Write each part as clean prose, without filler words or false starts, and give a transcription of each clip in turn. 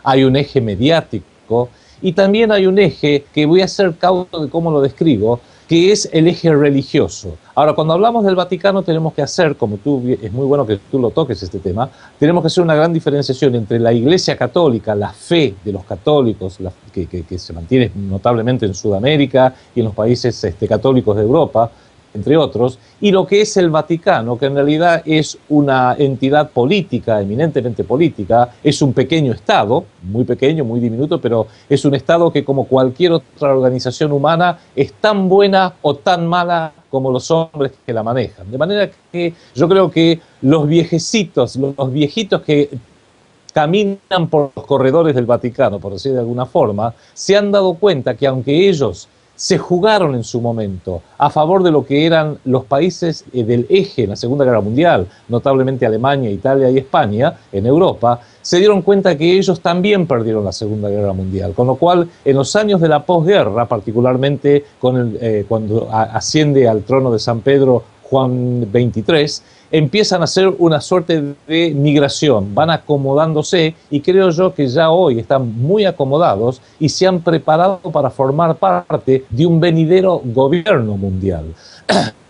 hay un eje mediático y también hay un eje que voy a ser cauto de cómo lo describo, que es el eje religioso. Ahora, cuando hablamos del Vaticano tenemos que hacer, es muy bueno que tú lo toques este tema, tenemos que hacer una gran diferenciación entre la Iglesia Católica, la fe de los católicos, que se mantiene notablemente en Sudamérica y en los países católicos de Europa, entre otros, y lo que es el Vaticano, que en realidad es una entidad política, eminentemente política, es un pequeño Estado, muy pequeño, muy diminuto, pero es un Estado que, como cualquier otra organización humana, es tan buena o tan mala como los hombres que la manejan. De manera que yo creo que los viejecitos, los viejitos que caminan por los corredores del Vaticano, por decir de alguna forma, se han dado cuenta que aunque ellos se jugaron en su momento a favor de lo que eran los países del eje en la Segunda Guerra Mundial, notablemente Alemania, Italia y España, en Europa, se dieron cuenta que ellos también perdieron la Segunda Guerra Mundial, con lo cual en los años de la posguerra, particularmente cuando asciende al trono de San Pedro Juan XXIII, empiezan a hacer una suerte de migración, van acomodándose y creo yo que ya hoy están muy acomodados y se han preparado para formar parte de un venidero gobierno mundial.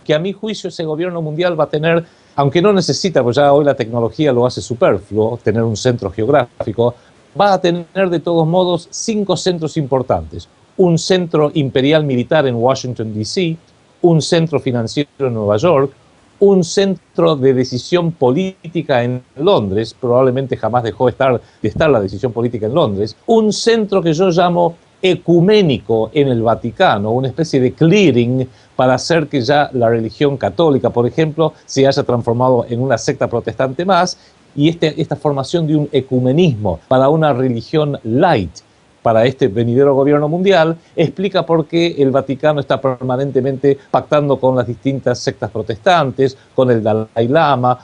Que a mi juicio ese gobierno mundial va a tener, aunque no necesita, pues ya hoy la tecnología lo hace superfluo, tener un centro geográfico, va a tener de todos modos 5 centros importantes. Un centro imperial militar en Washington, D.C., un centro financiero en Nueva York, un centro de decisión política en Londres, probablemente jamás dejó de estar la decisión política en Londres, un centro que yo llamo ecuménico en el Vaticano, una especie de clearing para hacer que ya la religión católica, por ejemplo, se haya transformado en una secta protestante más, y esta formación de un ecumenismo para una religión light, para este venidero gobierno mundial, explica por qué el Vaticano está permanentemente pactando con las distintas sectas protestantes, con el Dalai Lama,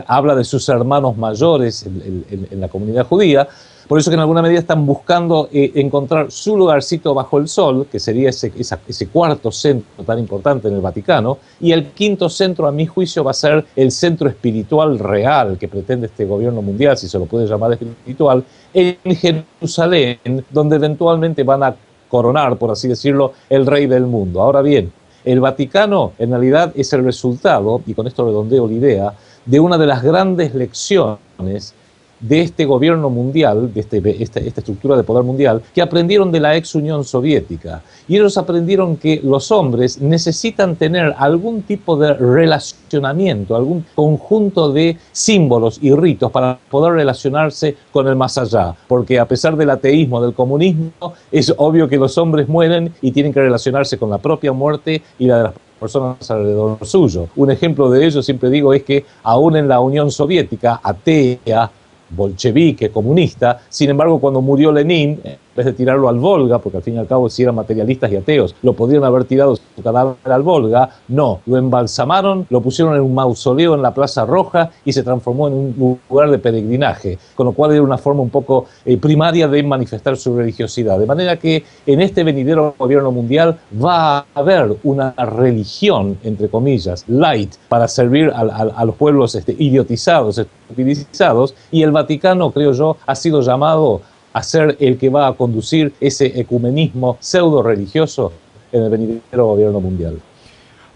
habla de sus hermanos mayores en la comunidad judía. Por eso que en alguna medida están buscando encontrar su lugarcito bajo el sol, que sería ese cuarto centro tan importante en el Vaticano, y el quinto centro, a mi juicio, va a ser el centro espiritual real que pretende este gobierno mundial, si se lo puede llamar espiritual, en Jerusalén, donde eventualmente van a coronar, por así decirlo, el rey del mundo. Ahora bien, el Vaticano en realidad es el resultado, y con esto redondeo la idea, de una de las grandes lecciones de este gobierno mundial, de esta estructura de poder mundial, que aprendieron de la ex Unión Soviética. Y ellos aprendieron que los hombres necesitan tener algún tipo de relacionamiento, algún conjunto de símbolos y ritos para poder relacionarse con el más allá. Porque a pesar del ateísmo, del comunismo, es obvio que los hombres mueren y tienen que relacionarse con la propia muerte y la de las personas alrededor suyo. Un ejemplo de ello, siempre digo, es que aún en la Unión Soviética, atea, bolchevique, comunista, sin embargo, cuando murió Lenin, en vez de tirarlo al Volga, porque al fin y al cabo si eran materialistas y ateos, lo podrían haber tirado su cadáver al Volga, no, lo embalsamaron, lo pusieron en un mausoleo en la Plaza Roja y se transformó en un lugar de peregrinaje, con lo cual era una forma un poco primaria de manifestar su religiosidad. De manera que en este venidero gobierno mundial va a haber una religión, entre comillas, light, para servir a los pueblos idiotizados, estupidizados, y el Vaticano, creo yo, ha sido llamado a ser el que va a conducir ese ecumenismo pseudo-religioso en el venidero gobierno mundial.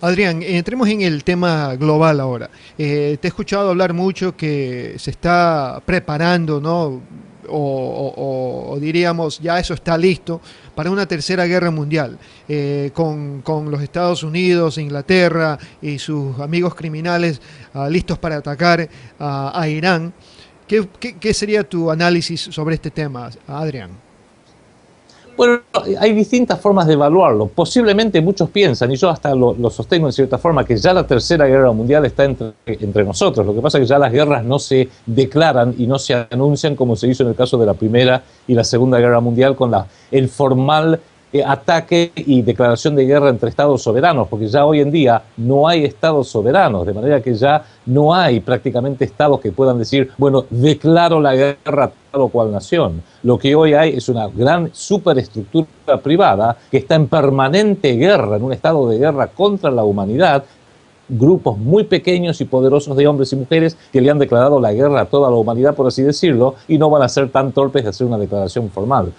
Adrián, entremos en el tema global ahora. Te he escuchado hablar mucho que se está preparando, ¿no? O diríamos, ya eso está listo para una tercera guerra mundial, con los Estados Unidos, Inglaterra y sus amigos criminales listos para atacar a Irán. ¿Qué sería tu análisis sobre este tema, Adrián? Bueno, hay distintas formas de evaluarlo. Posiblemente muchos piensan, y yo hasta lo sostengo en cierta forma, que ya la Tercera Guerra Mundial está entre nosotros. Lo que pasa es que ya las guerras no se declaran y no se anuncian como se hizo en el caso de la Primera y la Segunda Guerra Mundial con el formal ataque y declaración de guerra entre estados soberanos, porque ya hoy en día no hay estados soberanos, de manera que ya no hay prácticamente estados que puedan decir, bueno, declaro la guerra a tal o cual nación. Lo que hoy hay es una gran superestructura privada que está en permanente guerra, en un estado de guerra contra la humanidad, grupos muy pequeños y poderosos de hombres y mujeres que le han declarado la guerra a toda la humanidad, por así decirlo, y no van a ser tan torpes de hacer una declaración formal.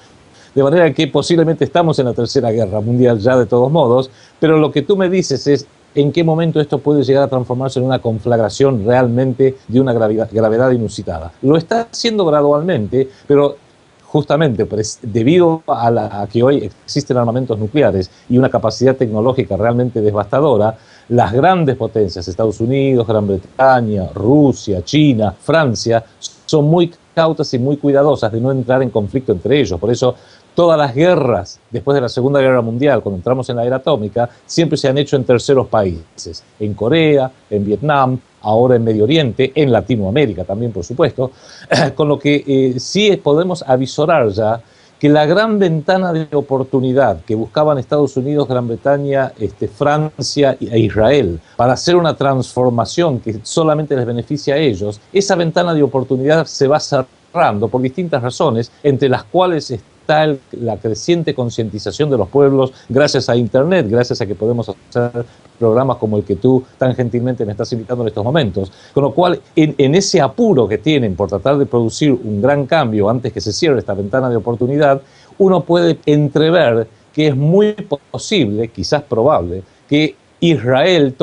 De manera que posiblemente estamos en la Tercera Guerra Mundial ya de todos modos, pero lo que tú me dices es en qué momento esto puede llegar a transformarse en una conflagración realmente de una gravedad inusitada. Lo está haciendo gradualmente, pero justamente debido a que hoy existen armamentos nucleares y una capacidad tecnológica realmente devastadora, las grandes potencias, Estados Unidos, Gran Bretaña, Rusia, China, Francia, son muy cautas y muy cuidadosas de no entrar en conflicto entre ellos. Por eso todas las guerras después de la Segunda Guerra Mundial, cuando entramos en la era atómica, siempre se han hecho en terceros países, en Corea, en Vietnam, ahora en Medio Oriente, en Latinoamérica también, por supuesto, con lo que sí podemos avisorar ya que la gran ventana de oportunidad que buscaban Estados Unidos, Gran Bretaña, Francia e Israel para hacer una transformación que solamente les beneficia a ellos, esa ventana de oportunidad se va cerrando por distintas razones, entre las cuales está la creciente concientización de los pueblos gracias a Internet, gracias a que podemos hacer programas como el que tú tan gentilmente me estás invitando en estos momentos. Con lo cual, en ese apuro que tienen por tratar de producir un gran cambio antes que se cierre esta ventana de oportunidad, uno puede entrever que es muy posible, quizás probable, que Israel